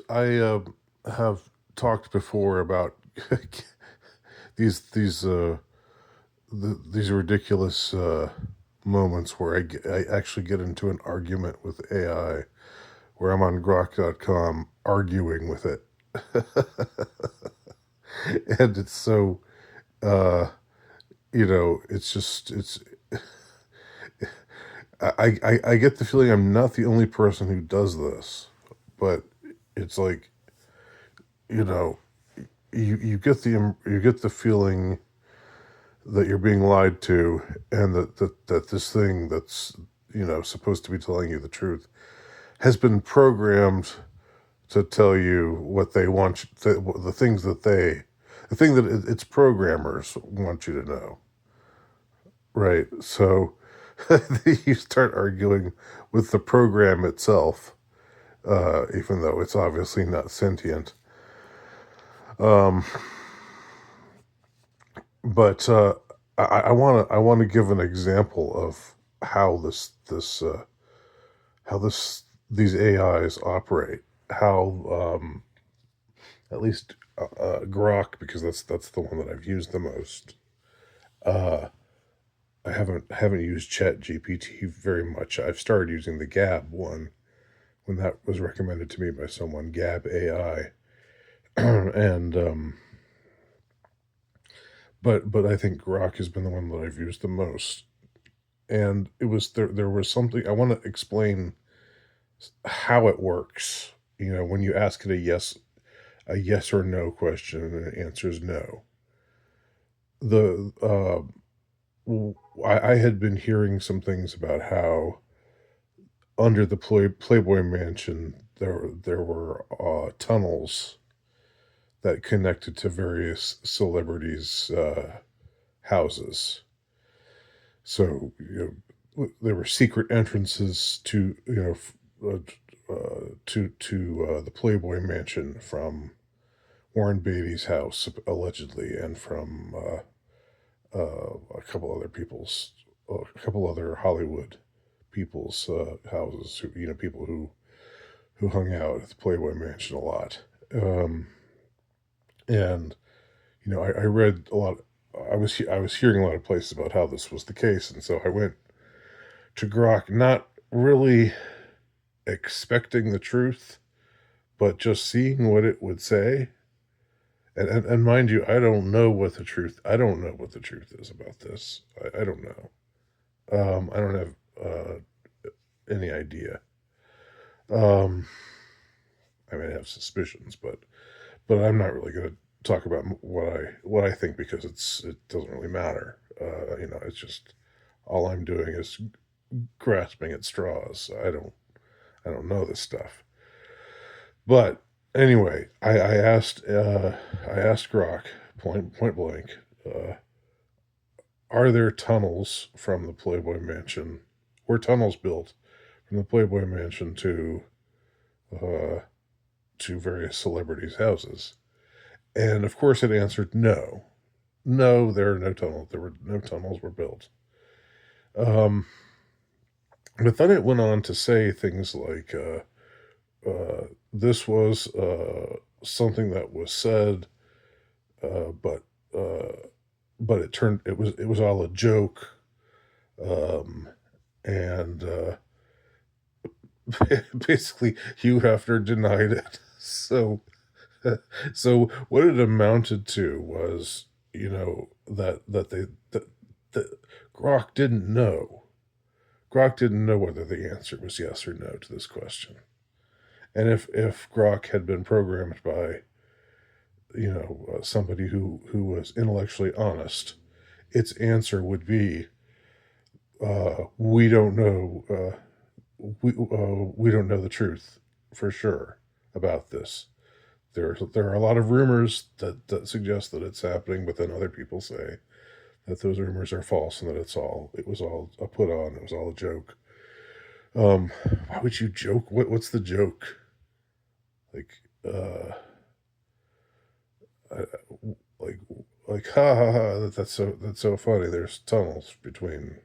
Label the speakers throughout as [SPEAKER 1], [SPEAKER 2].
[SPEAKER 1] I have talked before about these these ridiculous moments where I actually get into an argument with AI, where I'm on Grok.com arguing with it, and it's so uh, it's just it's I get the feeling I'm not the only person who does this, but it's like you know you get the feeling that you're being lied to, and that this thing that's supposed to be telling you the truth has been programmed to tell you what they want the things that the thing that its programmers want you to know, right? So you start arguing with the program itself, even though it's obviously not sentient. um, but I want to give an example of how this these AIs operate. How at least Grok, because that's the one that I've used the most. Uh, I haven't used Chat GPT very much. I've started using the Gab one when that was recommended to me by someone, Gab AI, and but I think Grok has been the one that I've used the most. And it was there was something I want to explain how it works. When you ask it a yes or no question and it answers no. The I had been hearing some things about how under the Playboy Mansion there were tunnels that connected to various celebrities' houses. So there were secret entrances to the Playboy Mansion from Warren Beatty's house allegedly, and from a couple other Hollywood people's houses. People who hung out at the Playboy Mansion a lot. Um, and I read a lot. I was hearing a lot of places about how this was the case, and so I went to Grok, not really expecting the truth, but just seeing what it would say. And mind you, I don't know what the truth is about this. I don't know. I don't have any idea. Um, I mean, I have suspicions, but I'm not really going to talk about what I think, because it doesn't really matter. It's just all I'm doing is grasping at straws. I don't know this stuff. But anyway, I asked Grok point blank, are there tunnels from the Playboy Mansion? Were tunnels built from the Playboy Mansion uh, to various celebrities' houses? And of course, it answered no. No, there are no tunnels. There were no tunnels were built. Um, but then it went on to say things like, this was something that was said, uh, but uh, but it was all a joke, um, and basically Hugh Hefner denied it. So what it amounted to was, that Grok didn't know. Grok didn't know whether the answer was yes or no to this question. And if Grok had been programmed by somebody who was intellectually honest, its answer would be, we don't know. We don't know the truth for sure about this. There are a lot of rumors that suggest that it's happening, but then other people say that those rumors are false, and that it was all a put on. It was all a joke. Why would you joke? What's the joke? Like, I, like ha ha ha. That's so funny. There's tunnels between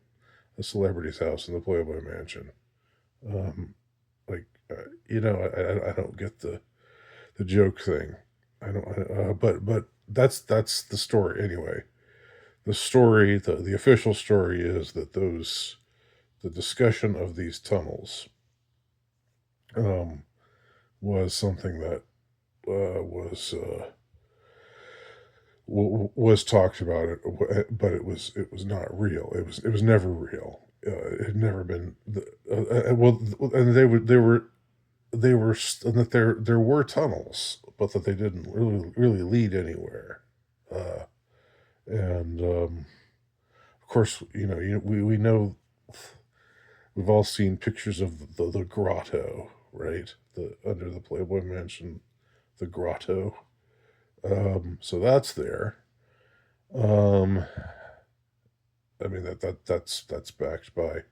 [SPEAKER 1] the celebrity's house and the Playboy Mansion. Um, like, I don't get the the joke thing. I don't, but that's the story anyway. The story, the official story is that the discussion of these tunnels um, was something that was talked about it, but it was not real. It was never real. It had never been. Well, and and that there were tunnels, but that they didn't really lead anywhere. Uh, and of course, we know we've all seen pictures of the grotto, right? The under the Playboy Mansion, the grotto. So that's there. Um, I mean that's backed by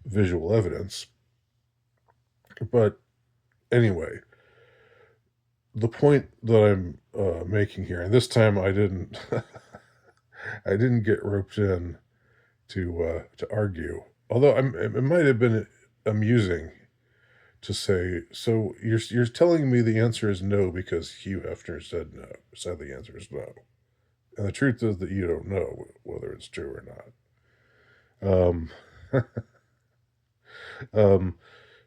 [SPEAKER 1] visual evidence. But anyway, the point that I'm making here, and this time I didn't I didn't get roped in to argue. Although it might have been amusing to say, so you're telling me the answer is no because Hugh Hefner said no, said the answer is no, and the truth is that you don't know whether it's true or not. Um,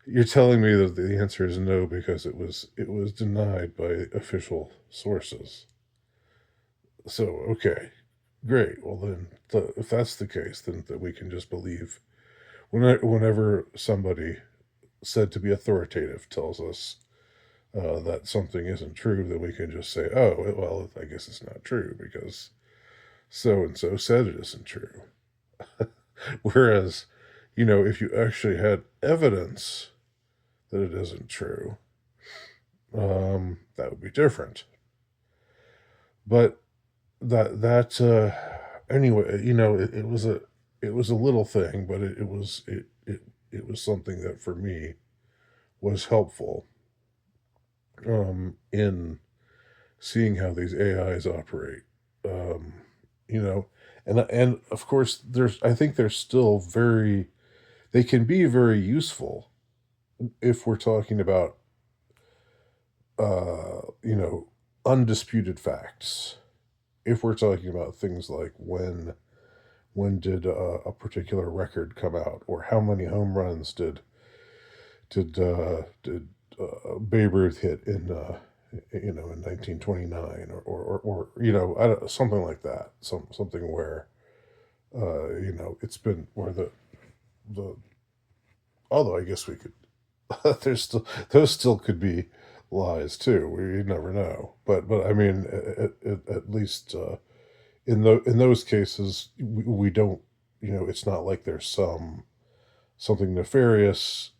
[SPEAKER 1] you're telling me that the answer is no because it was denied by official sources. So okay, great. Well then, if that's the case, then that we can just believe whenever somebody said to be authoritative tells us that something isn't true, then we can just say, oh, well, I guess it's not true because so and so said it isn't true. Whereas, if you actually had evidence that it isn't true, that would be different. But anyway, it was a little thing, but it was something that for me was helpful in seeing how these AIs operate. Um, you know, and of course, I think they're still they can be very useful if we're talking about you know undisputed facts. If we're talking about things like when did a particular record come out, or how many home runs did Babe Ruth hit in 1929, or I don't, something like that, something where it's been where the although I guess we could those still could be lies too. We never know, but I mean at least in those cases we don't, it's not like there's something nefarious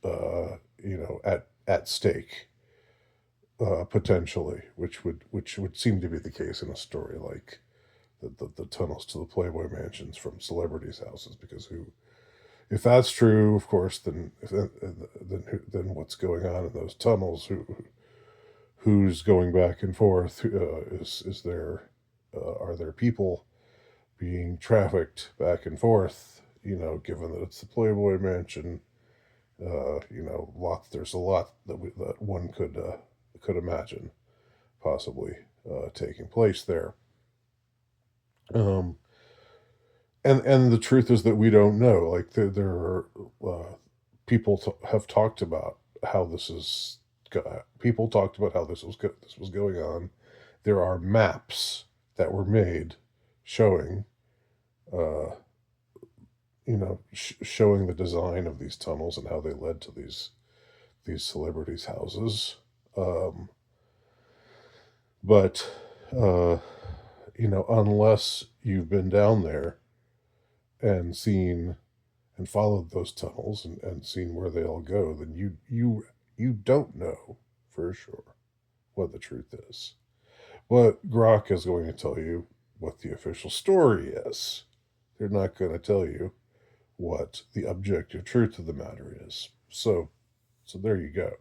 [SPEAKER 1] at stake, potentially, which would seem to be the case in a story like the tunnels to the Playboy mansions from celebrities' houses. Because if that's true, of course, then what's going on in those tunnels? Who's going back and forth? Is there are there people being trafficked back and forth? Given that it's the Playboy mansion, there's a lot that one could imagine possibly taking place there. Um, and the truth is that we don't know. Like there are people have talked about how people talked about how this was going on. There are maps that were made showing uh, showing the design of these tunnels and how they led to these celebrities' houses. Um, but uh, unless you've been down there and seen and followed those tunnels and seen where they all go, then you don't know for sure what the truth is. But Grok is going to tell you what the official story is. They're not going to tell you what the objective truth of the matter is. So there you go.